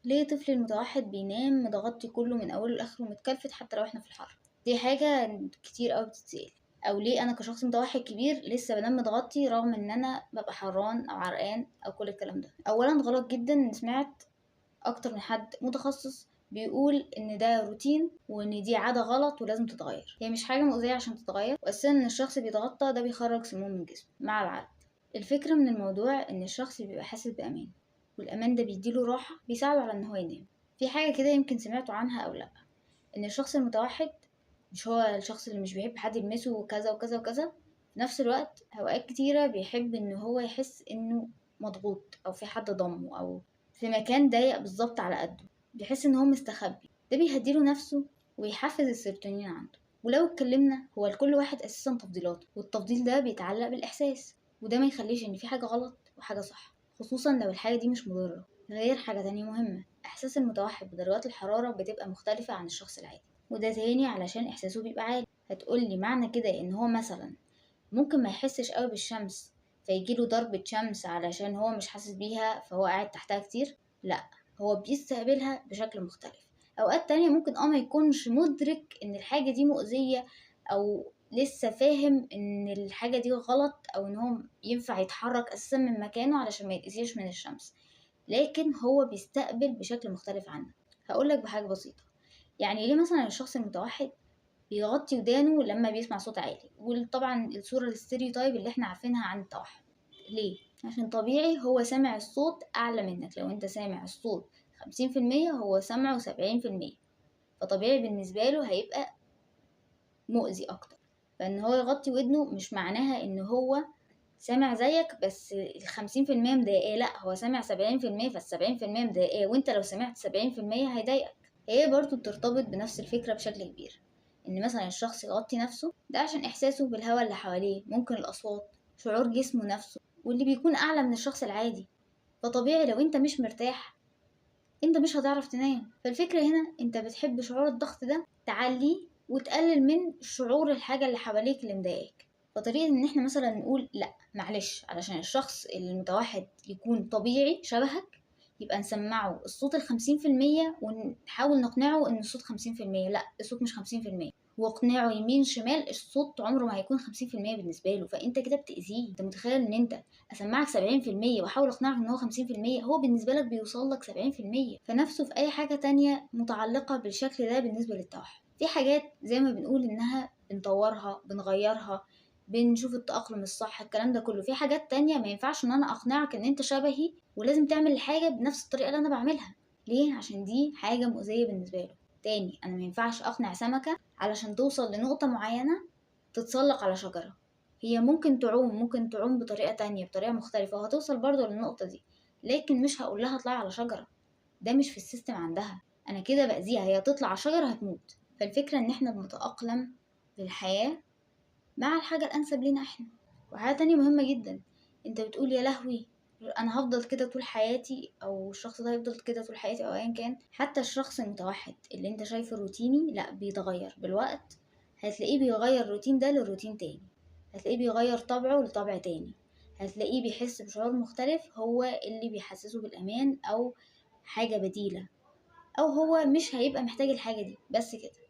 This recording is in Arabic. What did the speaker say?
ليه طفل المتوحد بينام متغطي كله من اوله لاخره متكلفت حتى لو احنا في الحر؟ دي حاجة كتير قوي بتتسأل. او ليه انا كشخص متوحد كبير لسه بنام متغطي رغم ان انا ببقى حران او عرقان او كل الكلام ده؟ اولا غلط جدا، ان سمعت اكتر من حد متخصص بيقول ان ده روتين وان دي عادة غلط ولازم تتغير. هي مش حاجة مؤذية عشان تتغير، واساسا ان الشخص بيتغطى ده بيخرج سموم من جسمه مع العرق. الفكرة من الموضوع ان الشخص بيبقى حاسس بامان، والامان ده بيديله راحة بيساعده على ان هو ينام. في حاجة كده يمكن سمعتوا عنها او لا، ان الشخص المتوحد مش هو الشخص اللي مش بيحب حد يلمسه وكذا وكذا وكذا، في نفس الوقت اوقات كتيرة بيحب ان هو يحس انه مضغوط او في حد ضمه او في مكان ضيق بالظبط على قده، بيحس ان هو مستخبي. ده بيهديله نفسه ويحفز السيروتونين عنده. ولو اتكلمنا، هو لكل واحد اساسا تفضيلاته، والتفضيل ده بيتعلق بالاحساس، وده ما يخليش ان في حاجة غلط وحاجة صح، خصوصا لو الحاجة دي مش مضرة. غير حاجة تانية مهمة، احساس المتوحد بدرجات الحرارة بتبقى مختلفة عن الشخص العادي، وده تاني علشان احساسه بيبقى عالي. هتقولي معنى كده ان هو مثلا ممكن ما يحسش قوي بالشمس فيجيله ضربة شمس علشان هو مش حاسس بيها فهو قاعد تحتها كتير؟ لا، هو بيستقبلها بشكل مختلف. اوقات تانية ممكن ما يكونش مدرك ان الحاجة دي مؤذية، او لسه فاهم ان الحاجة دي غلط، او ان هو ينفع يتحرك اساسا من مكانه علشان ما يتأذيش من الشمس، لكن هو بيستقبل بشكل مختلف عنك. هقولك بحاجة بسيطة، يعني ليه مثلا الشخص المتوحد بيغطي ودانه لما بيسمع صوت عالي؟ وطبعا الصورة الستيريوتايب اللي احنا عارفينها عن التوحد. ليه؟ عشان طبيعي هو سامع الصوت أعلى منك. لو انت سامع الصوت 50%، هو سامعه 70%، فطبيعي بالنسبة له هيبقى مؤذي أكتر. فإن هو يغطي ودنه مش معناها إن هو سامع زيك بس 50% مضايقاه، لأ، هو سامع 70%، فال70% مضايقاه، وانت لو سمعت 70% هيضايقك. هي برضو بترتبط بنفس الفكرة بشكل كبير، ان مثلا الشخص يغطي نفسه ده عشان احساسه بالهواء اللي حواليه، ممكن الاصوات، شعور جسمه نفسه، واللي بيكون اعلى من الشخص العادي. فطبيعي لو انت مش مرتاح انت مش هتعرف تنام. فالفكرة هنا انت بتحب شعور الضغط ده تعليه وتقلل من شعور الحاجة اللي حواليك اللي مضايقاك. فطريقة ان احنا مثلا نقول لا معلش علشان الشخص المتوحد يكون طبيعي شبهك، يبقى نسمعه الصوت 50% ونحاول نقنعه ان الصوت 50%. لا، الصوت مش 50%، واقنعه يمين شمال، الصوت عمره ما هيكون 50% بالنسبة له، فانت كده بتأذيه. انت متخيل ان انت اسمعك 70% واحاول اقنعك ان هو 50%، هو بالنسبة لك بيوصل لك 70%. فنفسه في اي حاجة تانية متعلقة بالشكل ده بالنسبة للتوحد. في حاجات زي ما بنقول انها بنطورها بنغيرها، بنشوف التأقلم الصح، الكلام ده كله. في حاجات تانية ما ينفعش ان انا اقنعك ان انت شبهي ولازم تعمل الحاجة بنفس الطريقة اللي انا بعملها. ليه؟ عشان دي حاجة مؤذية بالنسبة له. تاني، انا ما ينفعش اقنع سمكة علشان توصل لنقطة معينة تتسلق على شجرة. هي ممكن تعوم بطريقة تانية، بطريقة مختلفة، وهتوصل برضو للنقطة دي، لكن مش هقول لها اطلعي على شجرة. ده مش في السيستم عندها، انا كده باذيها، هي تطلع على شجرة هتموت. فالفكرة ان احنا بنتأقلم بالحياة مع الحاجة الانسب لينا احنا. وحاجة تانية مهمة جدا، انت بتقول يا لهوي انا هفضل كده طول حياتي، او الشخص ده هيفضل كده طول حياتي، او ايا كان. حتى الشخص المتوحد اللي انت شايفه روتيني، لا، بيتغير بالوقت. هتلاقيه بيغير الروتين ده لروتين تاني، هتلاقيه بيغير طبعه لطبع تاني، هتلاقيه بيحس بشعور مختلف هو اللي بيحسسه بالأمان أو حاجة بديلة، أو هو مش هيبقى محتاج الحاجة دي بس كده.